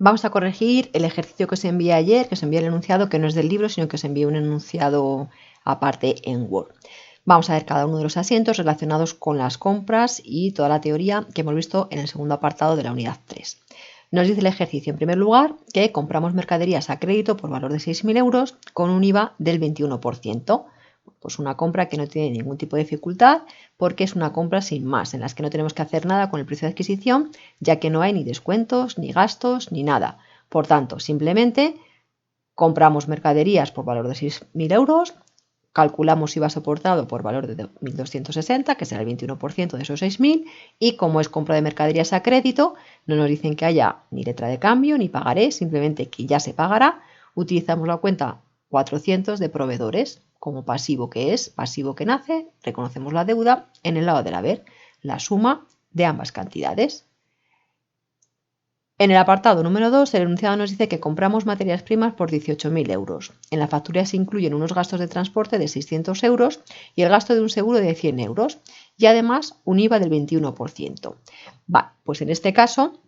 Vamos a corregir el ejercicio que os envié ayer, que os envié el enunciado, que no es del libro, sino que os envié un enunciado aparte en Word. Vamos a ver cada uno de los asientos relacionados con las compras y toda la teoría que hemos visto en el segundo apartado de la unidad 3. Nos dice el ejercicio, en primer lugar, que compramos mercaderías a crédito por valor de 6.000 euros con un IVA del 21%. Pues una compra que no tiene ningún tipo de dificultad porque es una compra sin más, en las que no tenemos que hacer nada con el precio de adquisición, ya que no hay ni descuentos, ni gastos, ni nada. Por tanto, simplemente compramos mercaderías por valor de 6.000 euros, calculamos IVA soportado por valor de 1.260, que será el 21% de esos 6.000, y como es compra de mercaderías a crédito, no nos dicen que haya ni letra de cambio ni pagaré, simplemente que ya se pagará. Utilizamos la cuenta 400 de proveedores como pasivo que es, pasivo que nace, reconocemos la deuda en el lado del haber, la suma de ambas cantidades. En el apartado número 2, el enunciado nos dice que compramos materias primas por 18.000 euros. En la factura se incluyen unos gastos de transporte de 600 euros y el gasto de un seguro de 100 euros y además un IVA del 21%. Pues en este caso,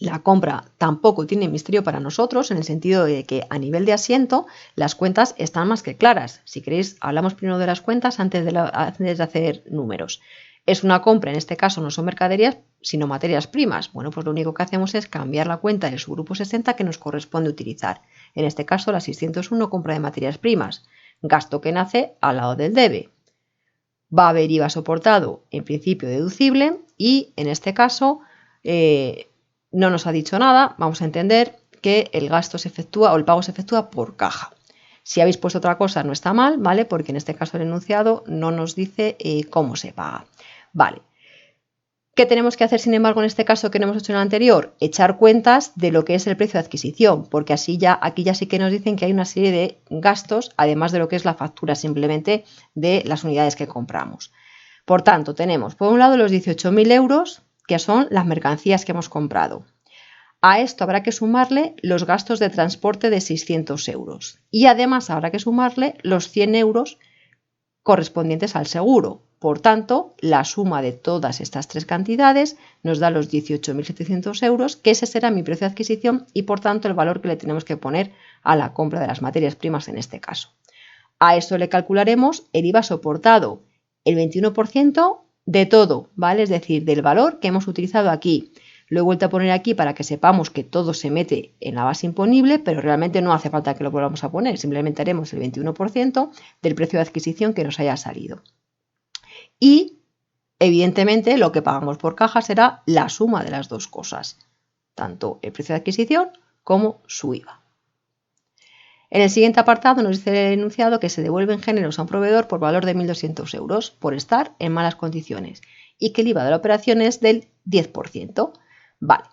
la compra tampoco tiene misterio para nosotros en el sentido de que a nivel de asiento las cuentas están más que claras. Si queréis, hablamos primero de las cuentas antes de hacer números. Es una compra, en este caso no son mercaderías, sino materias primas. Bueno, pues lo único que hacemos es cambiar la cuenta del subgrupo 60 que nos corresponde utilizar. En este caso, la 601, compra de materias primas. Gasto que nace al lado del debe. Va a haber IVA soportado, en principio deducible, y en este caso no nos ha dicho nada. Vamos a entender que el gasto se efectúa o el pago se efectúa por caja. Si habéis puesto otra cosa no está mal, ¿vale? Porque en este caso el enunciado no nos dice cómo se paga. Vale. ¿Qué tenemos que hacer, sin embargo, en este caso que no hemos hecho en el anterior? Echar cuentas de lo que es el precio de adquisición, porque así aquí ya sí que nos dicen que hay una serie de gastos, además de lo que es la factura simplemente de las unidades que compramos. Por tanto, tenemos por un lado los 18.000 euros, que son las mercancías que hemos comprado. A esto habrá que sumarle los gastos de transporte de 600 euros y además habrá que sumarle los 100 euros correspondientes al seguro. Por tanto, la suma de todas estas tres cantidades nos da los 18.700 euros, que ese será mi precio de adquisición y por tanto el valor que le tenemos que poner a la compra de las materias primas en este caso. A esto le calcularemos el IVA soportado, el 21% de todo, ¿vale? Es decir, del valor que hemos utilizado aquí. Lo he vuelto a poner aquí para que sepamos que todo se mete en la base imponible, pero realmente no hace falta que lo volvamos a poner, simplemente haremos el 21% del precio de adquisición que nos haya salido. Y, evidentemente, lo que pagamos por caja será la suma de las dos cosas, tanto el precio de adquisición como su IVA. En el siguiente apartado nos dice el enunciado que se devuelven géneros a un proveedor por valor de 1.200 euros por estar en malas condiciones y que el IVA de la operación es del 10%. Vale,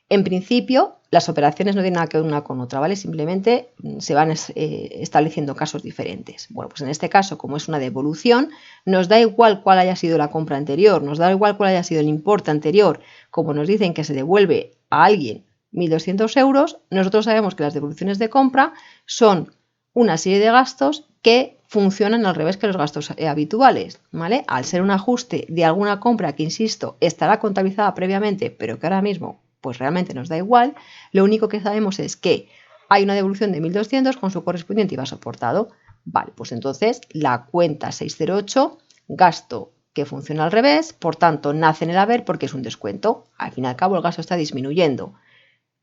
en principio las operaciones no tienen nada que ver una con otra, ¿vale? Simplemente se van estableciendo casos diferentes. Bueno, pues en este caso, como es una devolución, nos da igual cuál haya sido la compra anterior, nos da igual cuál haya sido el importe anterior. Como nos dicen que se devuelve a alguien 1.200 euros, nosotros sabemos que las devoluciones de compra son una serie de gastos que funcionan al revés que los gastos habituales, ¿vale? Al ser un ajuste de alguna compra que, insisto, estará contabilizada previamente, pero que ahora mismo pues realmente nos da igual, lo único que sabemos es que hay una devolución de 1.200 con su correspondiente IVA soportado. Vale, pues entonces la cuenta 608, gasto que funciona al revés, por tanto nace en el haber porque es un descuento. Al fin y al cabo el gasto está disminuyendo.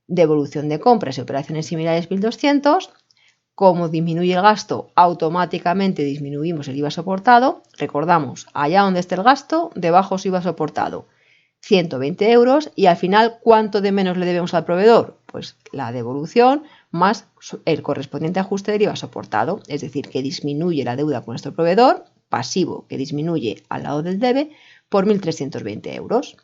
Devolución de compras y operaciones similares 1.200. Como disminuye el gasto, automáticamente disminuimos el IVA soportado. Recordamos, allá donde esté el gasto, debajo su IVA soportado. 120 euros y al final, ¿cuánto de menos le debemos al proveedor? Pues la devolución más el correspondiente ajuste del IVA soportado, es decir, que disminuye la deuda con nuestro proveedor, pasivo que disminuye al lado del debe, por 1.320 euros.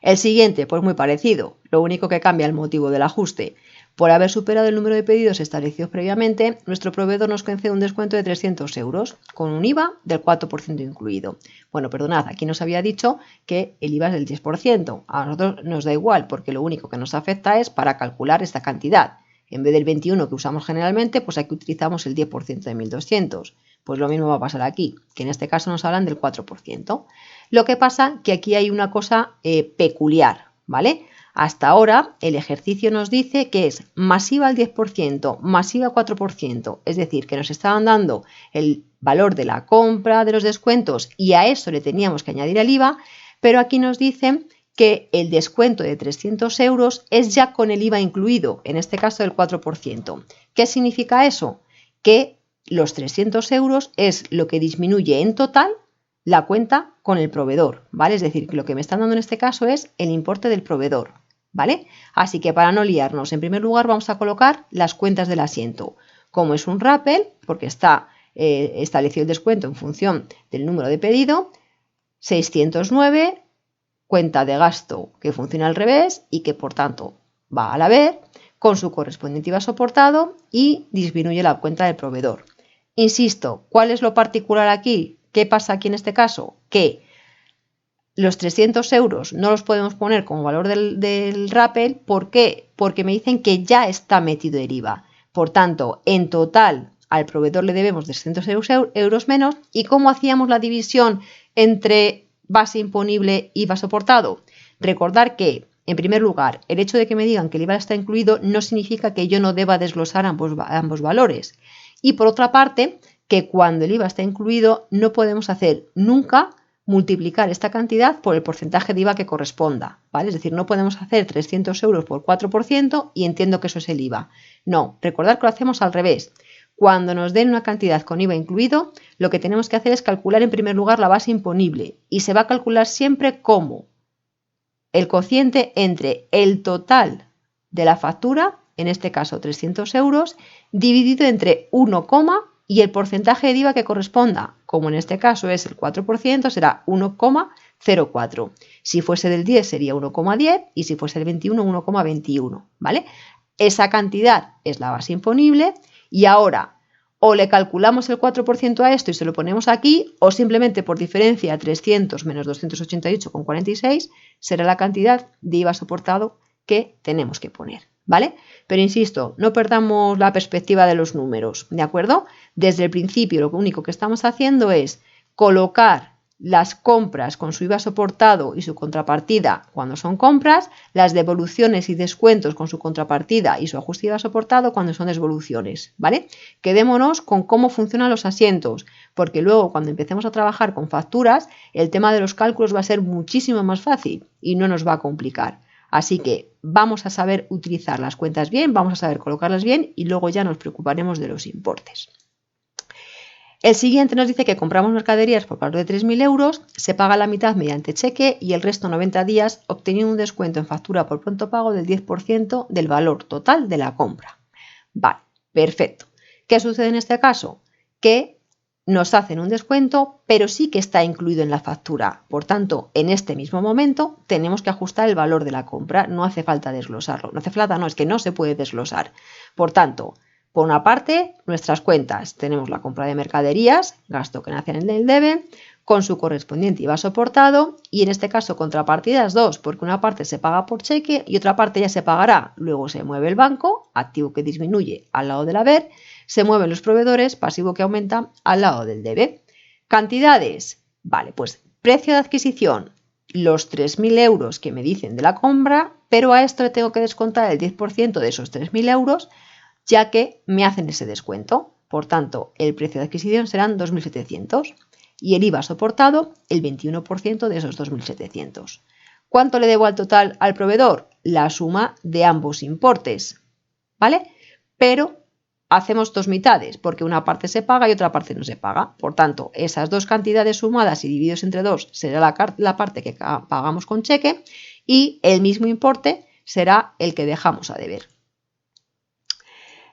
El siguiente, pues muy parecido, lo único que cambia el motivo del ajuste. Por haber superado el número de pedidos establecidos previamente, nuestro proveedor nos concede un descuento de 300 euros, con un IVA del 4% incluido. Bueno, perdonad, aquí nos había dicho que el IVA es del 10%. A nosotros nos da igual, porque lo único que nos afecta es para calcular esta cantidad. En vez del 21 que usamos generalmente, pues aquí utilizamos el 10% de 1.200. Pues lo mismo va a pasar aquí, que en este caso nos hablan del 4%. Lo que pasa que aquí hay una cosa peculiar, ¿vale? Hasta ahora el ejercicio nos dice que es masiva al 10%, masiva 4%, es decir, que nos estaban dando el valor de la compra de los descuentos y a eso le teníamos que añadir el IVA, pero aquí nos dicen que el descuento de 300 euros es ya con el IVA incluido, en este caso del 4%. ¿Qué significa eso? Que los 300 euros es lo que disminuye en total la cuenta con el proveedor, ¿vale? Es decir, que lo que me están dando en este caso es el importe del proveedor, ¿vale? Así que para no liarnos, en primer lugar vamos a colocar las cuentas del asiento. Como es un rappel, porque está establecido el descuento en función del número de pedido, 609, cuenta de gasto que funciona al revés y que por tanto va al haber, con su correspondiente IVA soportado y disminuye la cuenta del proveedor. Insisto, ¿cuál es lo particular aquí? ¿Qué pasa aquí en este caso? Que los 300 euros no los podemos poner como valor del rappel. ¿Por qué? Porque me dicen que ya está metido el IVA. Por tanto, en total al proveedor le debemos 300 euros menos. ¿Y cómo hacíamos la división entre base imponible y IVA soportado? Recordar que, en primer lugar, el hecho de que me digan que el IVA está incluido no significa que yo no deba desglosar ambos valores. Y por otra parte, que cuando el IVA está incluido no podemos hacer nunca multiplicar esta cantidad por el porcentaje de IVA que corresponda, ¿vale? Es decir, no podemos hacer 300 euros por 4% y entiendo que eso es el IVA. No, recordad que lo hacemos al revés. Cuando nos den una cantidad con IVA incluido, lo que tenemos que hacer es calcular en primer lugar la base imponible y se va a calcular siempre como el cociente entre el total de la factura, en este caso 300 euros, dividido entre 1, y el porcentaje de IVA que corresponda, como en este caso es el 4%, será 1,04. Si fuese del 10 sería 1,10 y si fuese del 21, 1,21, ¿vale? Esa cantidad es la base imponible y ahora o le calculamos el 4% a esto y se lo ponemos aquí o simplemente por diferencia 300 menos 288,46 será la cantidad de IVA soportado que tenemos que poner, ¿vale? Pero insisto, no perdamos la perspectiva de los números, ¿de acuerdo? Desde el principio lo único que estamos haciendo es colocar las compras con su IVA soportado y su contrapartida cuando son compras, las devoluciones y descuentos con su contrapartida y su ajuste IVA soportado cuando son devoluciones, ¿vale? Quedémonos con cómo funcionan los asientos, porque luego cuando empecemos a trabajar con facturas, el tema de los cálculos va a ser muchísimo más fácil y no nos va a complicar. Así que vamos a saber utilizar las cuentas bien, vamos a saber colocarlas bien y luego ya nos preocuparemos de los importes. El siguiente nos dice que compramos mercaderías por valor de 3.000 euros, se paga la mitad mediante cheque y el resto 90 días obteniendo un descuento en factura por pronto pago del 10% del valor total de la compra. Vale, perfecto. ¿Qué sucede en este caso? Que nos hacen un descuento, pero sí que está incluido en la factura. Por tanto, en este mismo momento tenemos que ajustar el valor de la compra. No hace falta desglosarlo. No hace falta, no, es que no se puede desglosar. Por tanto, por una parte, nuestras cuentas. Tenemos la compra de mercaderías, gasto que nace en el debe, con su correspondiente IVA soportado y en este caso contrapartidas dos, porque una parte se paga por cheque y otra parte ya se pagará. Luego se mueve el banco, activo que disminuye al lado del haber. Se mueven los proveedores, pasivo que aumenta al lado del debe. Cantidades, vale, pues precio de adquisición, los 3.000 euros que me dicen de la compra, pero a esto le tengo que descontar el 10% de esos 3.000 euros, ya que me hacen ese descuento. Por tanto, el precio de adquisición serán 2.700 y el IVA soportado el 21% de esos 2.700. ¿Cuánto le debo al total al proveedor? La suma de ambos importes, ¿vale? Pero hacemos dos mitades, porque una parte se paga y otra parte no se paga. Por tanto, esas dos cantidades sumadas y divididos entre dos será la parte que pagamos con cheque y el mismo importe será el que dejamos a deber.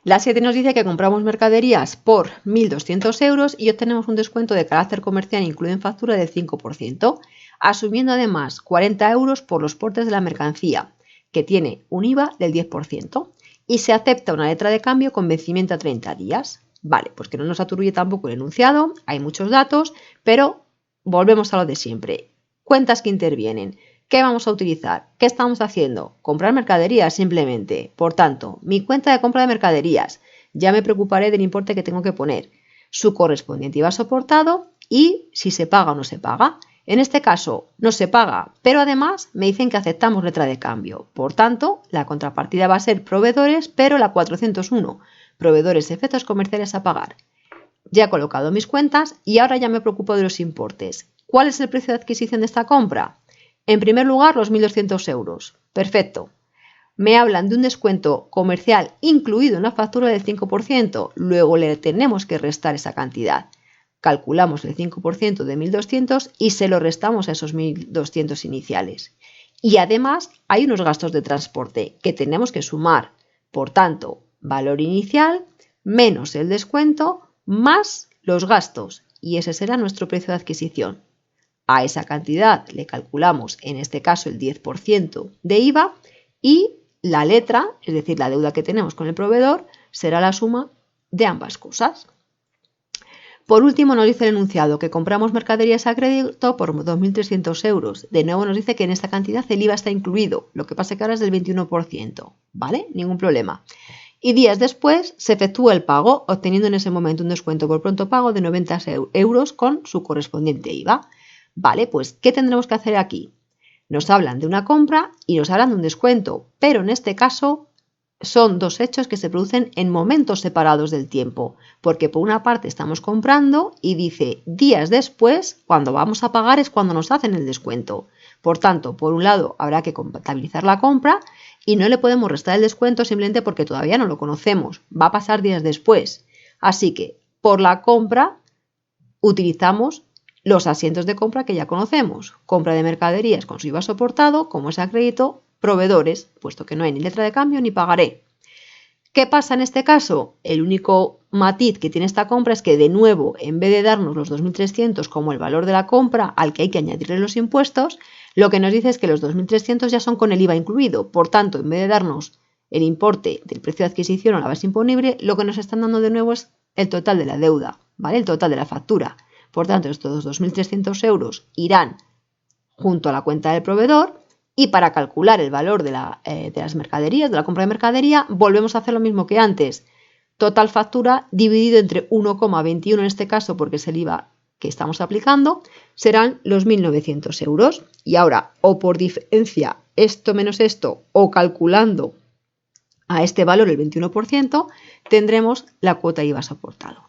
La 7 nos dice que compramos mercaderías por 1.200 euros y obtenemos un descuento de carácter comercial incluido en factura del 5%, asumiendo además 40 euros por los portes de la mercancía, que tiene un IVA del 10%. Y se acepta una letra de cambio con vencimiento a 30 días. Vale, pues que no nos aturulle tampoco el enunciado, hay muchos datos, pero volvemos a lo de siempre. Cuentas que intervienen. ¿Qué vamos a utilizar? ¿Qué estamos haciendo? Comprar mercaderías simplemente. Por tanto, mi cuenta de compra de mercaderías. Ya me preocuparé del importe que tengo que poner. Su correspondiente IVA soportado y si se paga o no se paga. En este caso no se paga, pero además me dicen que aceptamos letra de cambio. Por tanto, la contrapartida va a ser proveedores, pero la 401, proveedores de efectos comerciales a pagar. Ya he colocado mis cuentas y ahora ya me preocupo de los importes. ¿Cuál es el precio de adquisición de esta compra? En primer lugar, los 1.200 euros. Perfecto. Me hablan de un descuento comercial incluido en la factura del 5%. Luego le tenemos que restar esa cantidad. Calculamos el 5% de 1.200 y se lo restamos a esos 1.200 iniciales. Y además hay unos gastos de transporte que tenemos que sumar. Por tanto, valor inicial menos el descuento más los gastos. Y ese será nuestro precio de adquisición. A esa cantidad le calculamos, en este caso, el 10% de IVA y la letra, es decir, la deuda que tenemos con el proveedor, será la suma de ambas cosas. Por último, nos dice el enunciado que compramos mercaderías a crédito por 2.300 euros. De nuevo nos dice que en esta cantidad el IVA está incluido, lo que pasa que ahora es del 21%, ¿vale? Ningún problema. Y días después se efectúa el pago, obteniendo en ese momento un descuento por pronto pago de 90 euros con su correspondiente IVA. Vale, pues, ¿qué tendremos que hacer aquí? Nos hablan de una compra y nos hablan de un descuento, pero en este caso son dos hechos que se producen en momentos separados del tiempo, porque por una parte estamos comprando y dice días después, cuando vamos a pagar es cuando nos hacen el descuento. Por tanto, por un lado habrá que contabilizar la compra y no le podemos restar el descuento simplemente porque todavía no lo conocemos, va a pasar días después. Así que por la compra utilizamos los asientos de compra que ya conocemos, compra de mercaderías con su IVA soportado, como es a crédito, proveedores, puesto que no hay ni letra de cambio ni pagaré. ¿Qué pasa en este caso? El único matiz que tiene esta compra es que de nuevo, en vez de darnos los 2.300 como el valor de la compra al que hay que añadirle los impuestos, lo que nos dice es que los 2.300 ya son con el IVA incluido. Por tanto, en vez de darnos el importe del precio de adquisición o la base imponible, lo que nos están dando de nuevo es el total de la deuda, ¿vale? El total de la factura. Por tanto, estos 2.300 euros irán junto a la cuenta del proveedor. Y para calcular el valor de las mercaderías, de la compra de mercadería, volvemos a hacer lo mismo que antes. Total factura dividido entre 1,21 en este caso, porque es el IVA que estamos aplicando, serán los 1.900 euros. Y ahora, o por diferencia, esto menos esto, o calculando a este valor el 21%, tendremos la cuota IVA soportado.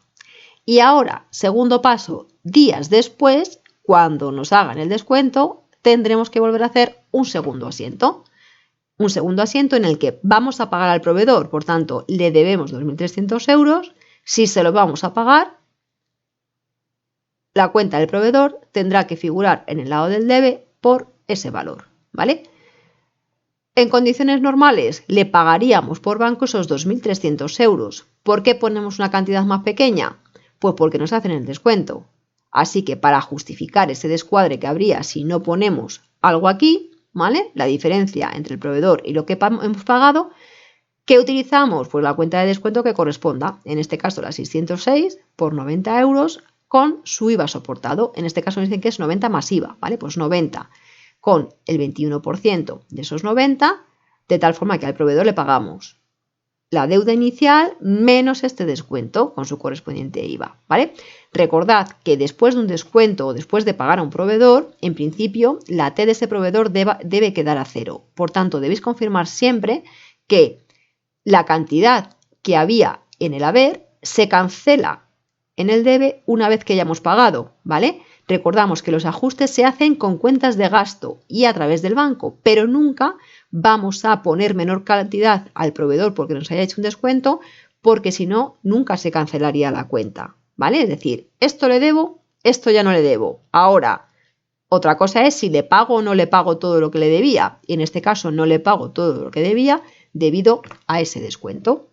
Y ahora, segundo paso, días después, cuando nos hagan el descuento, tendremos que volver a hacer un segundo asiento. Un segundo asiento en el que vamos a pagar al proveedor, por tanto, le debemos 2.300 euros. Si se lo vamos a pagar, la cuenta del proveedor tendrá que figurar en el lado del debe por ese valor, ¿vale? En condiciones normales, le pagaríamos por banco esos 2.300 euros. ¿Por qué ponemos una cantidad más pequeña? Pues porque nos hacen el descuento. Así que para justificar ese descuadre que habría si no ponemos algo aquí, ¿vale? La diferencia entre el proveedor y lo que hemos pagado, ¿qué utilizamos? Pues la cuenta de descuento que corresponda. En este caso la 606 por 90 euros con su IVA soportado. En este caso nos dicen que es 90 más IVA, ¿vale? Pues 90 con el 21% de esos 90, de tal forma que al proveedor le pagamos la deuda inicial menos este descuento con su correspondiente IVA, ¿vale? Recordad que después de un descuento o después de pagar a un proveedor, en principio la T de ese proveedor debe quedar a cero. Por tanto, debéis confirmar siempre que la cantidad que había en el haber se cancela en el debe una vez que hayamos pagado, ¿vale? Recordamos que los ajustes se hacen con cuentas de gasto y a través del banco, pero nunca vamos a poner menor cantidad al proveedor porque nos haya hecho un descuento, porque si no, nunca se cancelaría la cuenta, ¿vale? Es decir, esto le debo, esto ya no le debo. Ahora, otra cosa es si le pago o no le pago todo lo que le debía. Y en este caso no le pago todo lo que debía debido a ese descuento.